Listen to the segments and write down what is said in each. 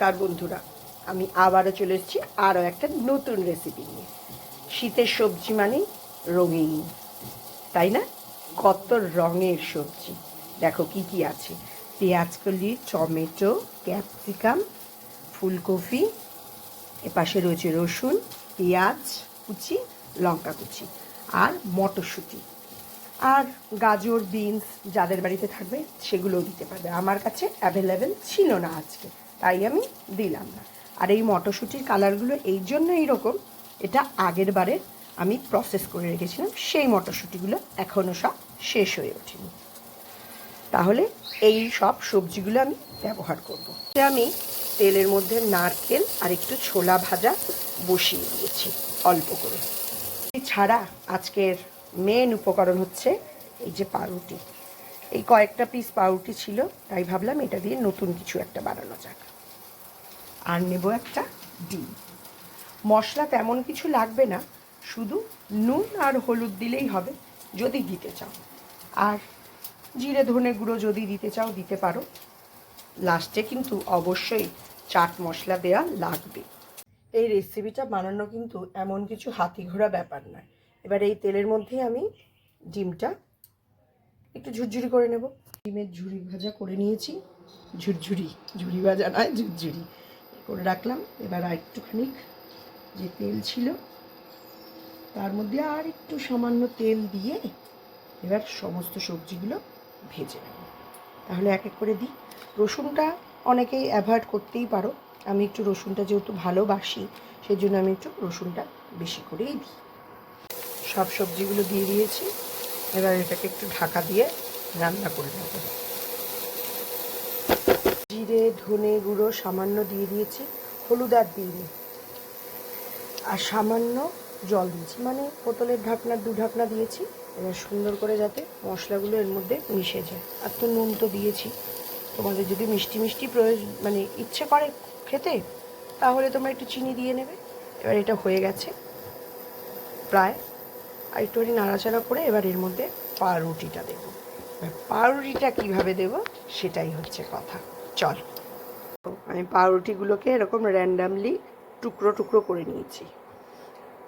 নমস্কার বন্ধুরা, আমি আবারও চলে এসেছি আরও একটা নতুন রেসিপি নিয়ে। শীতের সবজি মানে রঙিন, তাই না? কত রঙের সবজি দেখো কি কি আছে। পেঁয়াজকলি, টমেটো, ক্যাপসিকাম, ফুলকপি, এপাশে রয়েছে রসুন, পেঁয়াজ কুচি, লঙ্কা কুচি আর মটরশুঁটি আর গাজর, বিনস যাদের বাড়িতে থাকবে সেগুলোও দিতে পারবে। আমার কাছে অ্যাভেলেবেল ছিল না আজকে, তাই আমি দিলাম না। আর এই মটরশুঁটির কালারগুলো এই জন্য এইরকম, এটা আগের বারে আমি প্রসেস করে রেখেছিলাম, সেই মটরশুঁটিগুলো এখনও সব শেষ হয়ে ওঠেনি। তাহলে এই সব সবজিগুলো আমি ব্যবহার করব। আমি তেলের মধ্যে নারকেল আর একটু ছোলা ভাজা বসিয়ে দিয়েছি অল্প করে। ছাড়া আজকের মেন উপকরণ হচ্ছে এই যে পাউরুটি। এই কয়েকটা পিস পাউরুটি ছিল, তাই ভাবলাম এটা দিয়ে নতুন কিছু একটা বানানো যাক। আর নেব একটা ডিম। মশলা তেমন কিছু লাগবে না, শুধু নুন আর হলুদ দিলেই হবে যদি দিতে চাও। আর জিরে ধনে গুঁড়ো যদি দিতে চাও দিতে পারো। লাস্টে কিন্তু অবশ্যই চাট মশলা দেওয়া লাগবে। এই রেসিপিটা বানানো কিন্তু এমন কিছু হাতি ঘোড়া ব্যাপার নয়। এবার এই তেলের মধ্যে আমি ডিমটা একটু ঝুরঝুরি করে নেব। ডিমের ঝুরি ভাজা করে নিয়েছি, ঝুরি ভাজা নয়, ঝুরঝুরি করে রাখলাম। এবার আর একটুখানি যে তেল ছিল তার মধ্যে আর একটু সামান্য তেল দিয়ে এবার সমস্ত সবজিগুলো ভেজে নেব। তাহলে এক এক করে দিই। রসুনটা অনেকেই অ্যাভয়েড করতেই পারো, আমি একটু রসুনটা যেহেতু ভালোবাসি সেই জন্য আমি একটু রসুনটা বেশি করেই দিই। সব সবজিগুলো দিয়ে দিয়েছি, এবার এটাকে একটু ঢাকা দিয়ে রান্না করে নেব। জিরে ধনে গুঁড়ো সামান্য দিয়ে দিয়েছি, হলুদ আর দিইনি, আর সামান্য জল দিয়েছি, মানে বোতলের ঢাকনা 2 ঢাকনা দিয়েছি। এবার সুন্দর করে যাতে মশলাগুলো এর মধ্যে মিশে যায়। আর তো নুন তো দিয়েছি। তোমাদের যদি মিষ্টি মিষ্টি প্রয়োজন মানে ইচ্ছে করে খেতে, তাহলে তোমরা একটু চিনি দিয়ে নেবে। এবার এটা হয়ে গেছে প্রায়, আর একটুখানি নাড়াচাড়া করে এবার এর মধ্যে পাউরুটিটা দেবো। এবার পাউরুটিটা কীভাবে দেবো সেটাই হচ্ছে কথা। চল, আমি পাউরুটিগুলোকে এরকম র্যান্ডামলি টুকরো টুকরো করে নিয়েছি।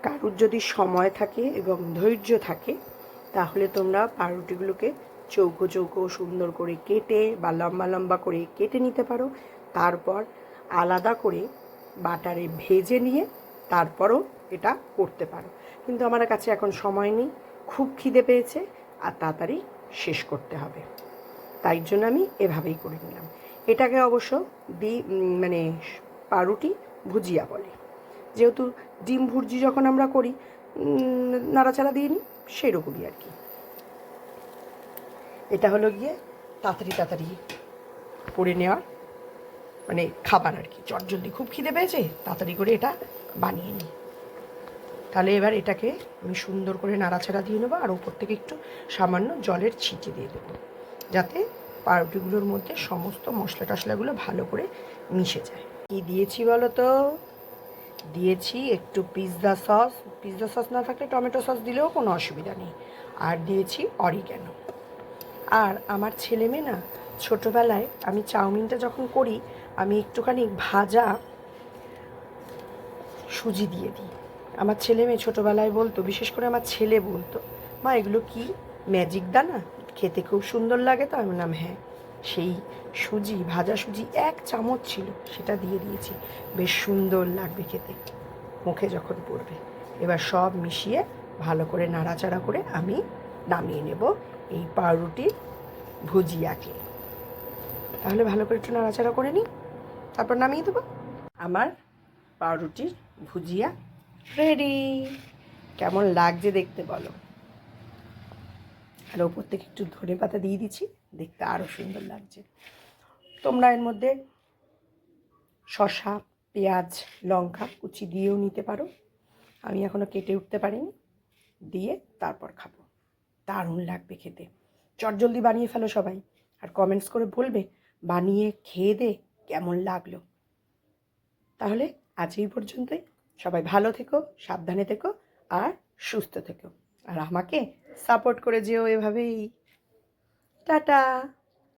কারুর যদি সময় থাকে এবং ধৈর্য থাকে তাহলে তোমরা পাউরুটিগুলোকে চৌকো চৌকো সুন্দর করে কেটে বা লম্বা লম্বা করে কেটে নিতে পারো। তারপর আলাদা করে বাটারে ভেজে নিয়ে তারপরও এটা করতে পারো। কিন্তু আমার কাছে এখন সময় নেই, খুব খিদে পেয়েছে আর তাড়াতাড়ি শেষ করতে হবে, তাই জন্য আমি এভাবেই করে নিলাম। এটাকে অবশ্য মানে পাউরুটি ভুজিয়া বলে। যেহেতু ডিম ভুর্জি যখন আমরা করি নাড়াচাড়া দিয়ে নিই, সেরকমই আর কি। এটা হলো গিয়ে তাড়াতাড়ি করে নেওয়ার মানে খাবার আর কি। চটজলদি খুব খিদে পেয়েছে, তাড়াতাড়ি করে এটা বানিয়ে নিই। তাহলে এবার এটাকে আমি সুন্দর করে নাড়াচাড়া দিয়ে নেবো, আর ওপর থেকে একটু সামান্য জলের ছিটে দিয়ে দেবো, যাতে পাউরুটিগুলোর মধ্যে সমস্ত মশলা টশলাগুলো ভালো করে মিশে যায়। কী দিয়েছি বলো তো? দিয়েছি একটু পিৎজা সস না থাকলে টমেটো সস দিলেও কোনো অসুবিধা নেই। আর দিয়েছি অরিগ্যানো। আর আমার ছেলে মেয়ে না, ছোটোবেলায় আমি চাউমিনটা যখন করি আমি একটুখানি ভাজা সুজি দিয়ে দিই। আমার ছেলে মেয়ে ছোটোবেলায় বলতো, বিশেষ করে আমার ছেলে বলতো, মা এগুলো কি ম্যাজিক দানা, খেতে খুব সুন্দর লাগে। তো আমি বললাম হ্যাঁ, সেই সুজি, ভাজা সুজি 1 চামচ ছিল, সেটা দিয়ে দিয়েছি। বেশ সুন্দর লাগবে খেতে মুখে যখন পড়বে। এবার সব মিশিয়ে ভালো করে নাড়াচাড়া করে আমি নামিয়ে নেব এই পাউরুটির ভুজিয়াকে। তাহলে ভালো করে একটু নাড়াচাড়া করে নিই, তারপর নামিয়ে দেবো। আমার পাউরুটির ভুজিয়া রেডি। কেমন লাগছে দেখতে বলো? আর ওপর থেকে একটু ধনেপাতা দিয়ে দিচ্ছি, দেখতে আরও সুন্দর লাগছে। তোমরা এর মধ্যে শসা, পেঁয়াজ, লঙ্কা কুচি দিয়েও নিতে পারো। আমি এখনও কেটে উঠতে পারিনি, দিয়ে তারপর খাবো। দারুণ লাগবে খেতে। চটজলদি বানিয়ে ফেলো সবাই, আর কমেন্টস করে বলবে বানিয়ে খেয়ে দে কেমন লাগলো। তাহলে আজ এই পর্যন্তই। সবাই ভালো থেকো, সাবধানে থেকো আর সুস্থ থেকো। আর আমাকে সাপোর্ট করে যেও এভাবেই। টাটা।